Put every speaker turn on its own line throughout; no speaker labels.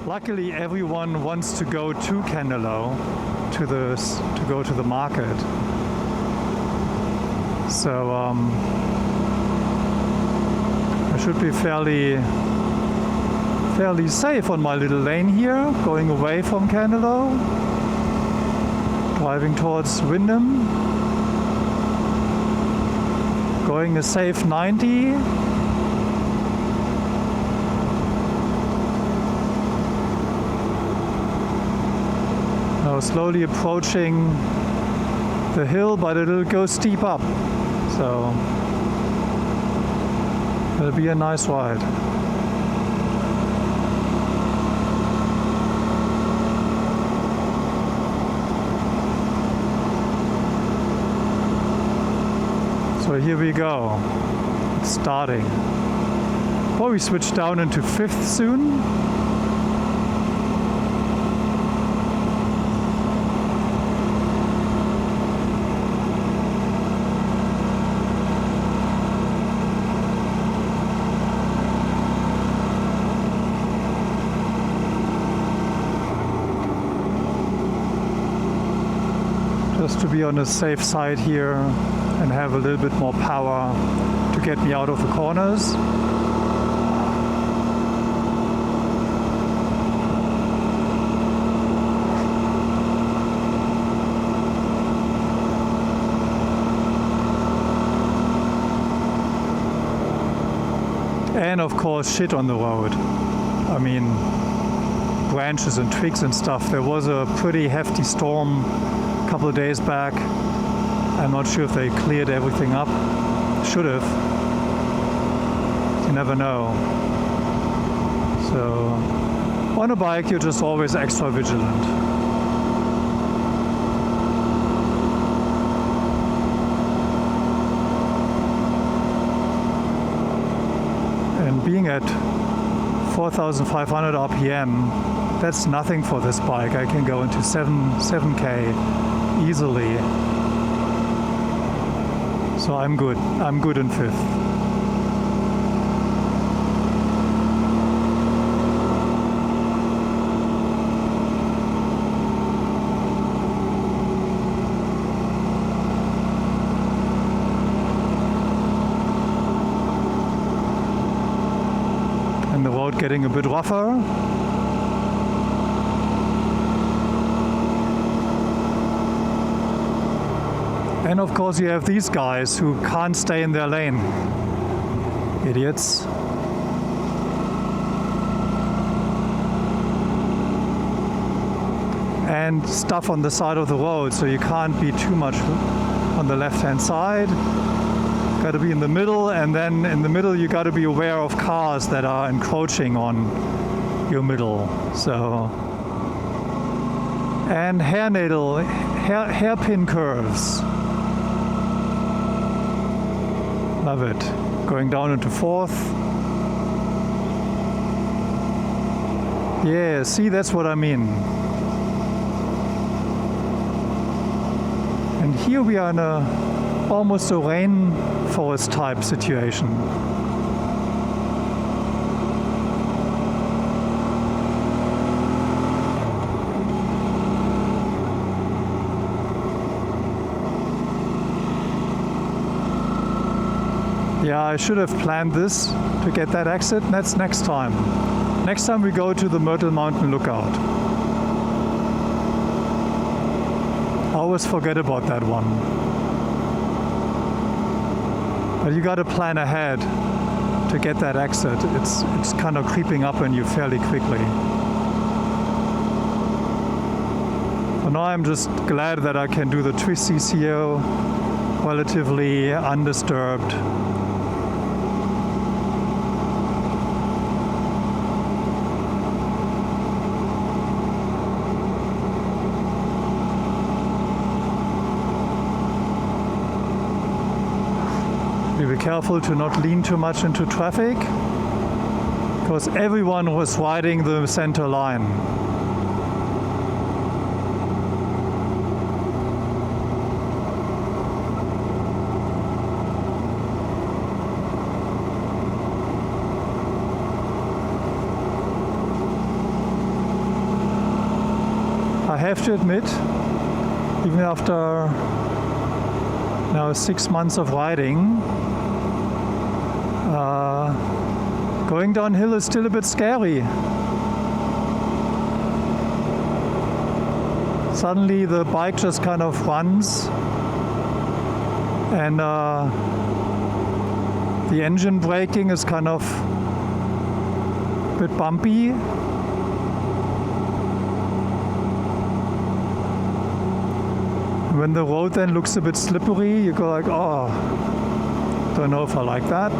Luckily, everyone wants to go to Canelo to go to the market. So I should be fairly safe on my little lane here, going away from Canelo, driving towards Wyndham, going a safe 90. Now slowly approaching the hill, but it'll go steep up, so it'll be a nice ride. So here we go, it's starting. Probably switch down into 5th soon. Just to be on the safe side here and have a little bit more power to get me out of the corners. And of course shit on the road. I mean, branches and twigs and stuff. There was a pretty hefty storm a couple of days back. I'm not sure if they cleared everything up. Should have. You never know. So on a bike you're just always extra vigilant. And being at 4,500 RPM, that's nothing for this bike. I can go into 7K easily. So I'm good. I'm good in 5th. And the road getting a bit rougher. And of course you have these guys who can't stay in their lane. Idiots. And stuff on the side of the road, so you can't be too much on the left-hand side. Got to be in the middle, and then in the middle you got to be aware of cars that are encroaching on your middle. So, and hairpin curves. Love it. Going down into 4th. Yeah, see, that's what I mean. And here we are in almost a rainforest type situation. Yeah, I should have planned this to get that exit. That's next time. Next time we go to the Myrtle Mountain Lookout. I always forget about that one. But you got to plan ahead to get that exit. It's kind of creeping up on you fairly quickly. For now I'm just glad that I can do the twisties here relatively undisturbed. Be careful to not lean too much into traffic, because everyone was riding the center line. have to admit, even after now 6 months of riding, going downhill is still a bit scary. Suddenly the bike just kind of runs, and the engine braking is kind of a bit bumpy. When the road then looks a bit slippery, you go like, oh, don't know if I like that.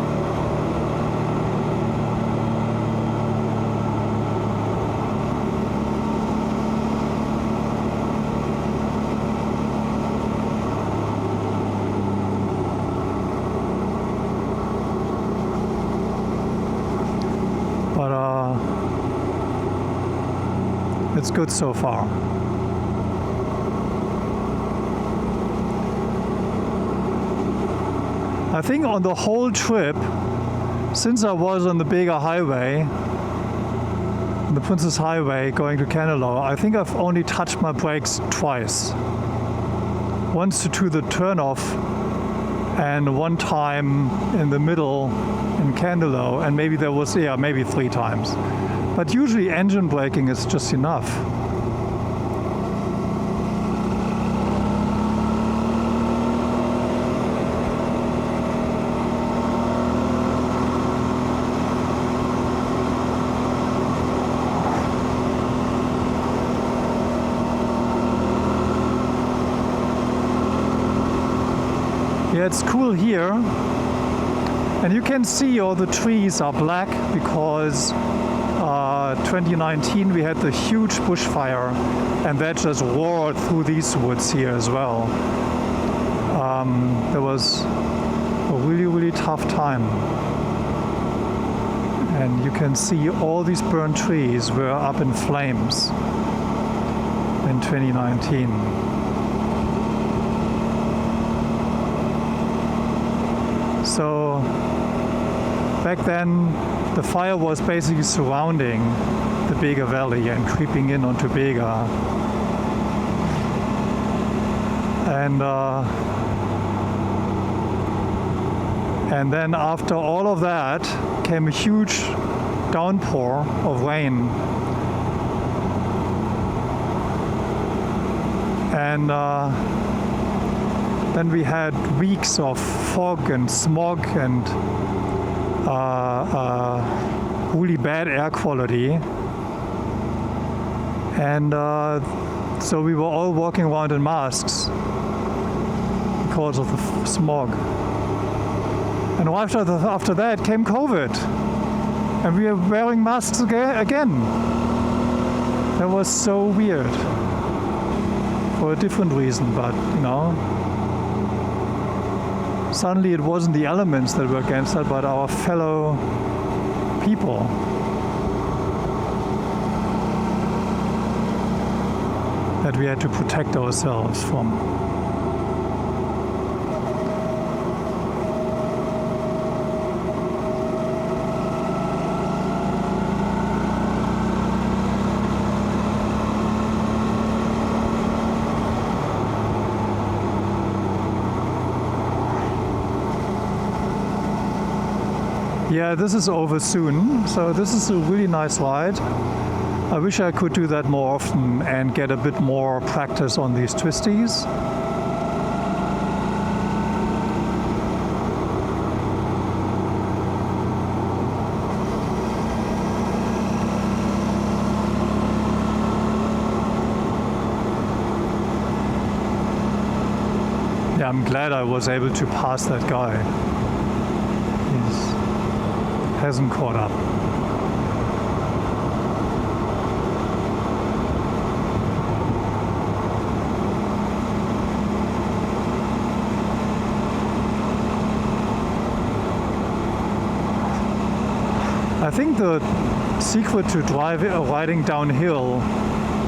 But it's good so far. I think on the whole trip, since I was on the bigger highway, the Princess Highway going to Canelo, I think I've only touched my brakes twice. Once to the turnoff, and one time in the middle in Canelo, and maybe there was, yeah, maybe 3 times. But usually engine braking is just enough. Yeah, it's cool here, and you can see all the trees are black because 2019 we had the huge bushfire, and that just roared through these woods here as well. There was a really tough time, and you can see all these burnt trees were up in flames in 2019. So back then the fire was basically surrounding the Bega Valley and creeping in onto Bega. And then after all of that came a huge downpour of rain. And then we had weeks of fog and smog and really bad air quality. And so we were all walking around in masks because of the smog. And after that came COVID. And we were wearing masks again. That was so weird. For a different reason, but you know. Suddenly it wasn't the elements that were against that, but our fellow people. That we had to protect ourselves from. Yeah, this is over soon, so this is a really nice ride. I wish I could do that more often and get a bit more practice on these twisties. Yeah, I'm glad I was able to pass that guy. Hasn't caught up. I think the secret to riding downhill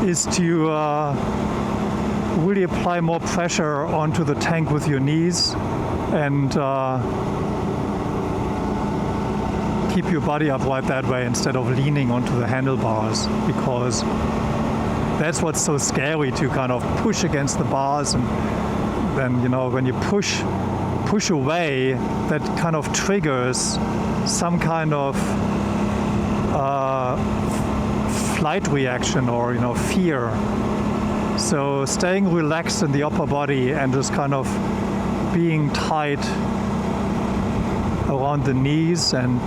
is to really apply more pressure onto the tank with your knees and keep your body upright that way instead of leaning onto the handlebars, because that's what's so scary, to kind of push against the bars, and then, you know, when you push away, that kind of triggers some kind of flight reaction, or, you know, fear. So staying relaxed in the upper body and just kind of being tight around the knees and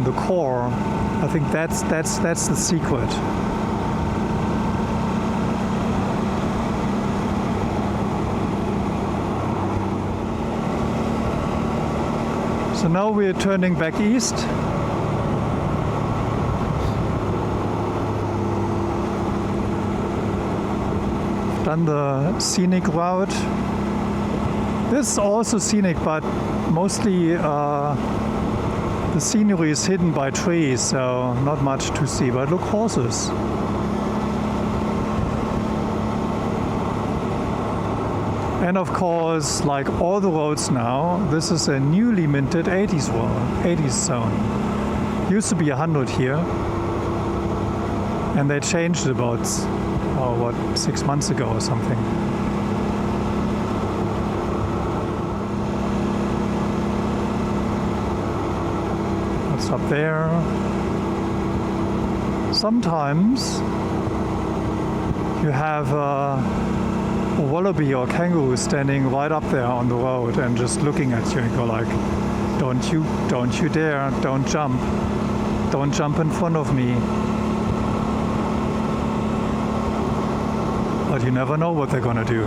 the core, I think that's the secret. So now we're turning back east. Done the scenic route. This is also scenic, but mostly the scenery is hidden by trees, so not much to see. But look, horses. And of course, like all the roads now, this is a newly minted 80s road, 80s zone. Used to be 100 here, and they changed it about, 6 months ago or something. What's up there? Sometimes you have a wallaby or kangaroo standing right up there on the road and just looking at you and go like, don't you dare, don't jump in front of me. But you never know what they're gonna do.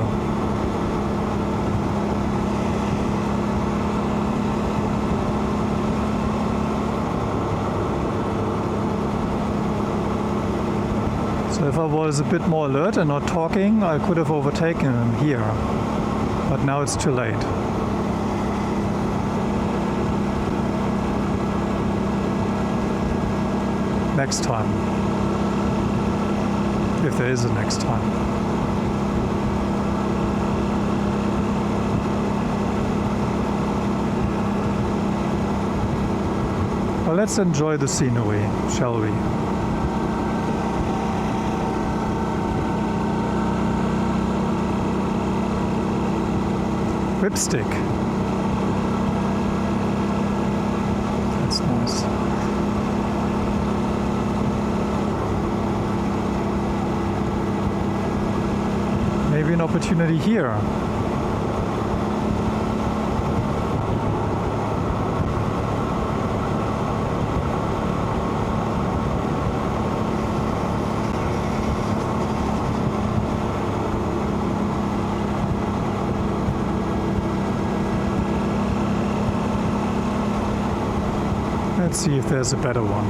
So if I was a bit more alert and not talking, I could have overtaken him here. But now it's too late. Next time. If there is a next time. Well, let's enjoy the scenery, shall we? Whipstick. That's nice. Maybe an opportunity here. Let's see if there's a better one.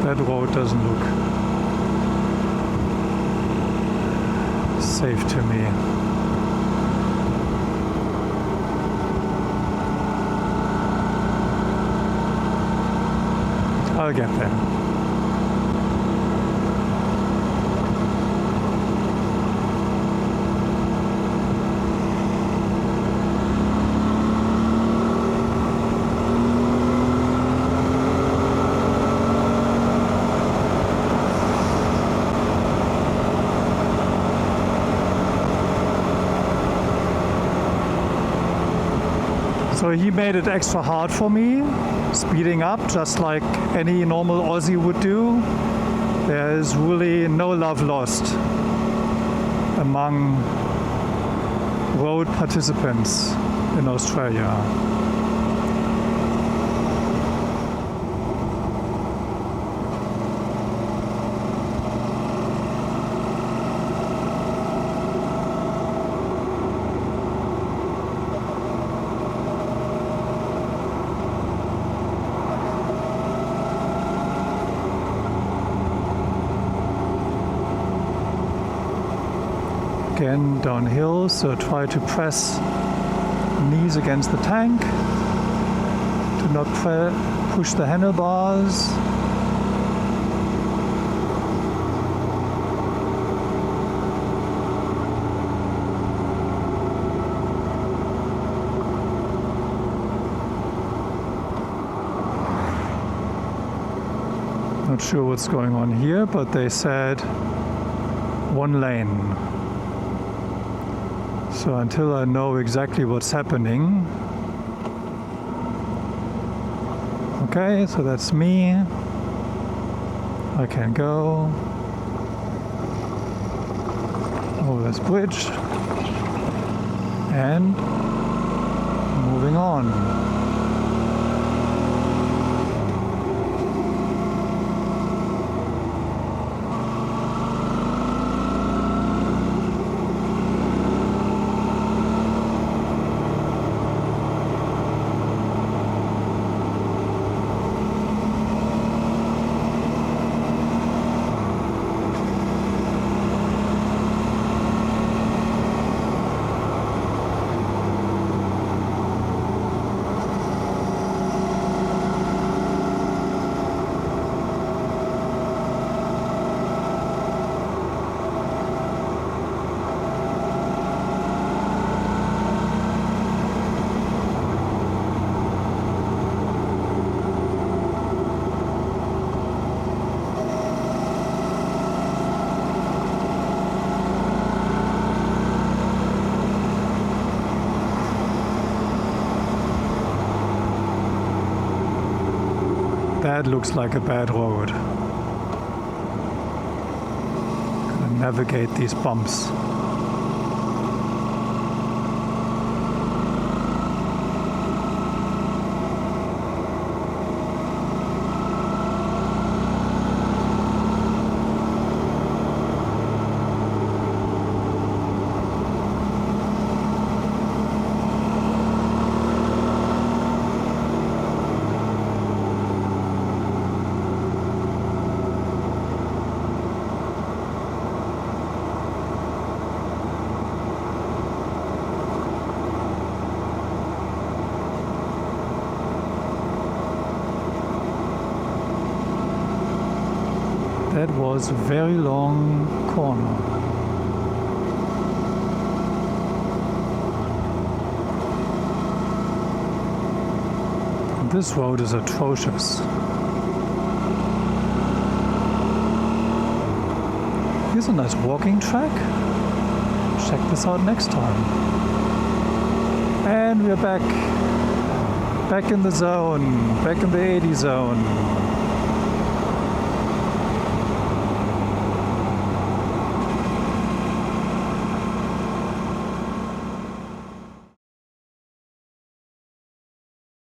That road doesn't look safe to me. I'll get there. So he made it extra hard for me, speeding up just like any normal Aussie would do. There is really no love lost among road participants in Australia. Again downhill, so try to press knees against the tank, do not push the handlebars. Not sure what's going on here, but they said 1 lane. So until I know exactly what's happening. Okay, so that's me. I can go over this bridge and moving on. That looks like a bad road. Gonna navigate these bumps. That was a very long corner. This road is atrocious. Here's a nice walking track. Check this out next time. And we're back. Back in the zone. Back in the 80 zone.